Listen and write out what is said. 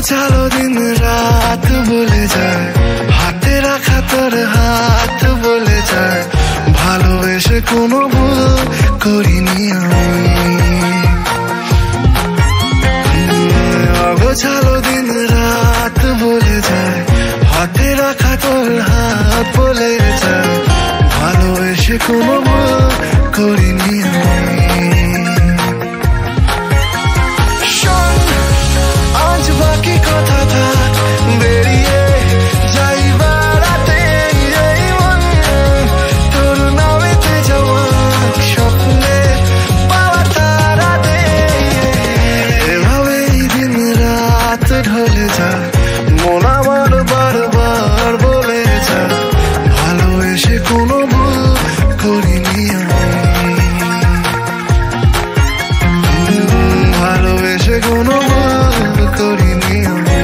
चलो दिन रात बोले जाए हाथे राखा तोर हाथ बोले जाए ভালোবেসে কোনো ভুল করিনি আমি চলো দিন রাত বলে যায় হাতে রাখা তোর হাত বলে যায় ভালোবেসে কোনো ভুল করিনি আমি আজ বাকি কথা থাক বেরিয়ে যাই বেড়াতে এই মন তোর নামেতে যাওয়া স্বপ্নে পাওয়া তারা দে এভাবেই দিন রাত ঢলে যায় মন আমার বারবার বলে যায় ভালোবেসে কোনো ভুল করিনি আমি ভালোবেসে কোনো ভুল করিনি আমি